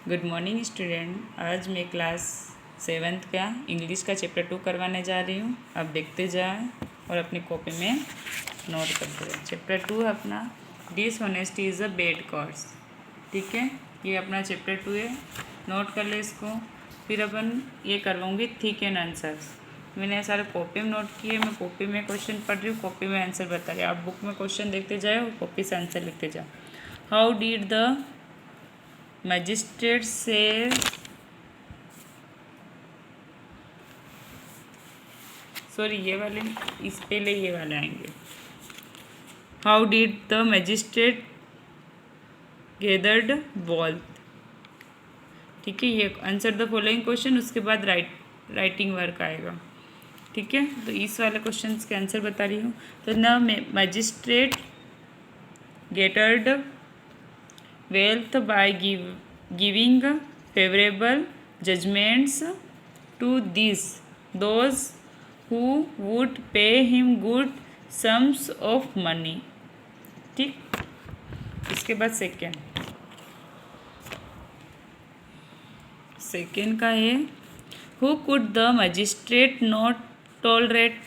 Good morning student. आज मैं class 7th का इंग्लिश का चैप्टर 2 करवाने जा रही हूँ। आप देखते जाएं और अपनी कॉपी में नोट करते जाएं। चैप्टर 2 है अपना dishonesty is a bad cause. ठीक है, ये अपना चैप्टर 2 है, नोट कर ले इसको। फिर अपन ये करवाऊँगी थिक एंड आंसर्स। मैंने सारे कॉपी में नोट किए, मैं कॉपी में क्वेश्चन पढ़ रही हूँ, कॉपी में आंसर बता रही हूँ। आप बुक में क्वेश्चन देखते जाए और कॉपी से आंसर लिखते जाओ। हाउ डिड द मजिस्ट्रेट से सॉरी ये वाले इस पहले ये वाले आएंगे। How did the magistrate gathered wealth. ठीक है, ये आंसर द फॉलोइंग क्वेश्चन, उसके बाद राइटिंग वर्क आएगा। ठीक है, तो इस वाले क्वेश्चन के आंसर बता रही हूँ। तो न magistrate gathered wealth by giving favourable judgements to those who would pay him good sums of money। ठीक, इसके बाद सेकेंड का है who could the magistrate not tolerate।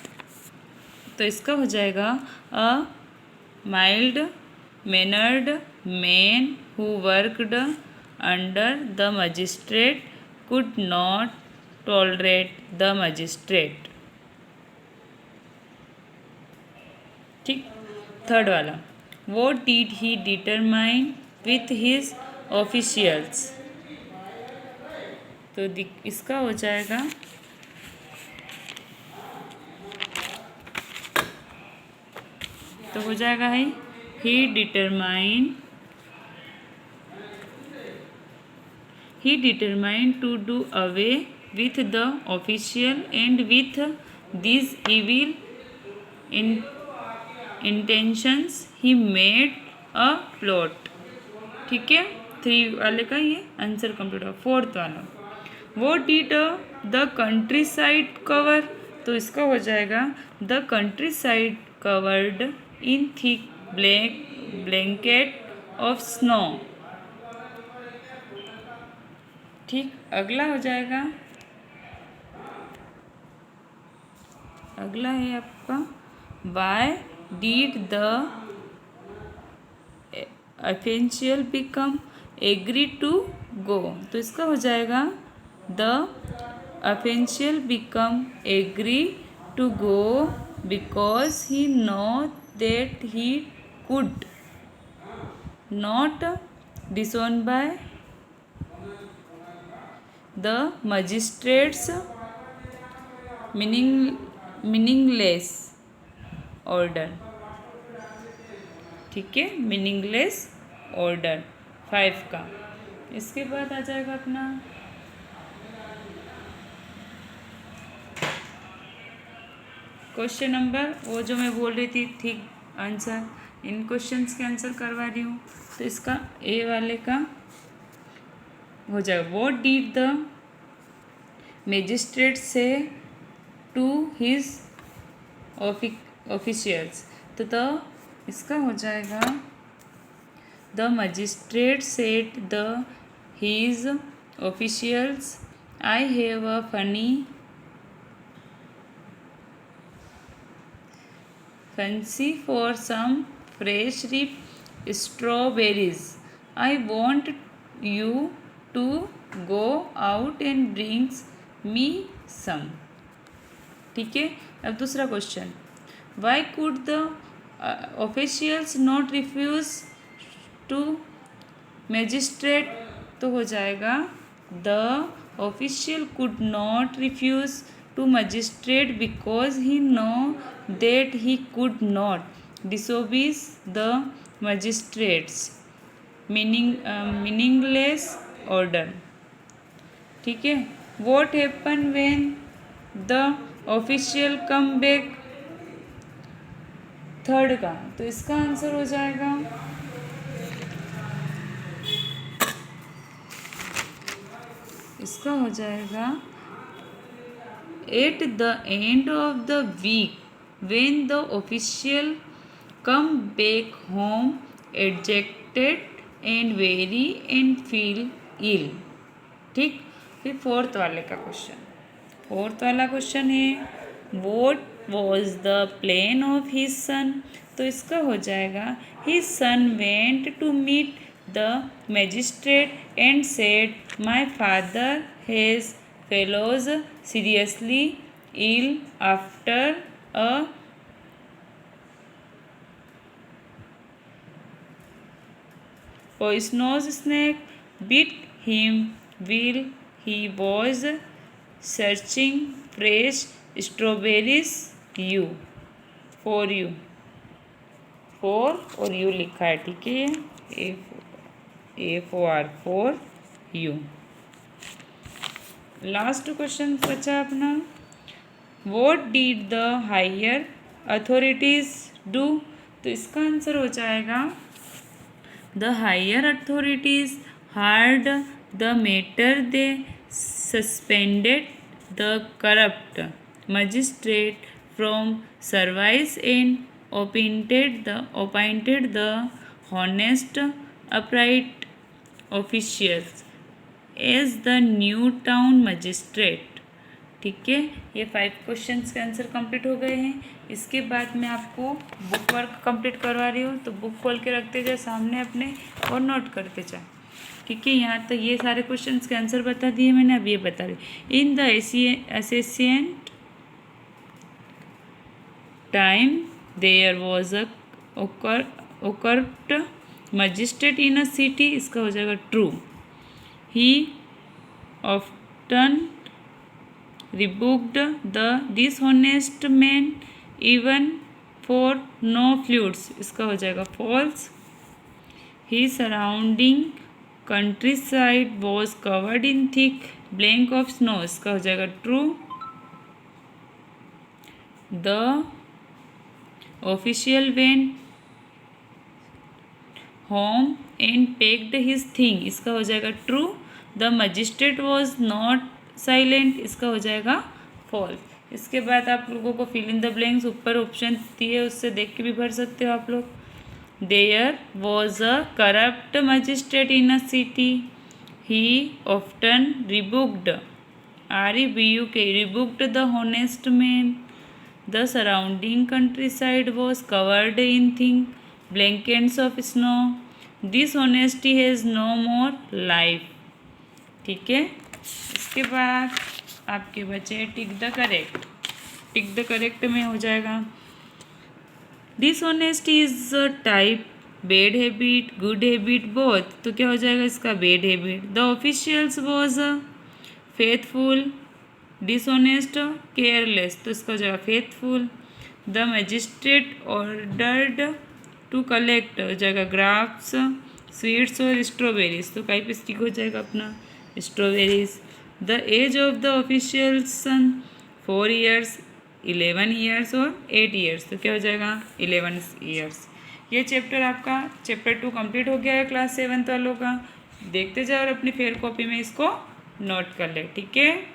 तो इसका हो जाएगा a mild mannered man who worked under the magistrate could not tolerate the magistrate। ठीक, थर्ड वाला what did he determine with his officials। तो इसका हो जाएगा है he determined to do away with the official and with these evil intentions he made a plot। ठीक है, 3 वाले का ये आंसर कंप्लीट हुआ। फोर्थ वाला what did the countryside cover। तो इसका हो जाएगा the countryside covered in thick blanket of snow। ठीक, अगला हो जाएगा, अगला है आपका why did the official become agree to go। तो इसका हो जाएगा the official become agree to go because he know that he could not disown by the magistrates meaningless order। ठीक है, मीनिंगलेस ऑर्डर 5 का। इसके बाद आ जाएगा अपना क्वेश्चन नंबर, वो जो मैं बोल रही थी ठीक आंसर, इन क्वेश्चंस के आंसर करवा रही हूँ। तो इसका ए वाले का हो जाएगा व्हाट डिड द मैजिस्ट्रेट से टू हिज ऑफिशियल्स। तो इसका हो जाएगा the magistrate set the his officials I have a fancy for some fresh ripe strawberries। I want you to go out and bring me some। ठीक है, अब दूसरा question why could the officials not refuse to magistrate। तो हो जाएगा the official could not refuse to magistrate because he know that he could not disobey the magistrates meaningless order। ठीक है, what happened when the official come back। Third का, तो इसका answer हो जाएगा at the end of the week when the official come back home dejected and weary and feel ईल। ठीक, फिर fourth वाले का क्वेश्चन, फोर्थ वाला क्वेश्चन है what was the plan of his son. तो इसका हो जाएगा his son went to meet the magistrate and said my father has fallen seriously ill after a poisonous snake bit him while he was searching fresh strawberries you for you for और you लिखा है, ठीक है, A for you. Last question बचा अपना what did the higher authorities do. तो इसका answer हो जाएगा the higher authorities heard the matter they suspended the corrupt magistrate from service and appointed the honest upright officials as the new town magistrate। ठीक है, ये 5 questions के answer complete हो गए हैं। इसके बाद मैं आपको बुक वर्क कंप्लीट करवा रही हूँ, तो बुक खोल के रखते जाए सामने अपने और नोट करते जाए। ठीक है, यहाँ तक ये सारे क्वेश्चंस के आंसर बता दिए मैंने, अब ये बता रही in the ancient time there was a corrupt magistrate in a city। इसका हो जाएगा true. He often rebuked the dishonest man even for no fluids। इसका हो जाएगा false. He surrounding countryside was covered in thick blanket of snow। इसका हो जाएगा true. The official went home and packed his thing। इसका हो जाएगा true. The magistrate was not silent. इसका हो जाएगा फॉल्स। इसके बाद आप लोगों को फिल इन द ब्लैंक्स ऊपर ऑप्शन दिए उससे देख के भी भर सकते हो आप लोग। There was a corrupt magistrate in a city. He often rebuked REBUK rebuked the honest man. The surrounding countryside was covered in thick blankets of snow। Dishonesty has no more life। ठीक है, इसके बाद आपके बचे tick the correct. Tick the correct में हो जाएगा dishonesty is a type bad habit good habit both. तो क्या हो जाएगा इसका bad habit. The officials was faithful dishonest careless. तो इसका हो जाएगा faithful. The magistrate ordered to collect हो जाएगा ग्राफ्स स्वीट्स और स्ट्रॉबेरीज। तो कहीं पे स्टिक हो जाएगा अपना strawberries. The age of the officials son 4 years 11 years और 8 years। तो क्या हो जाएगा 11 years। ये चैप्टर आपका चैप्टर 2 कंप्लीट हो गया है क्लास 7th वालों का। देखते जाओ और अपनी फेयर कॉपी में इसको नोट कर ले। ठीक है।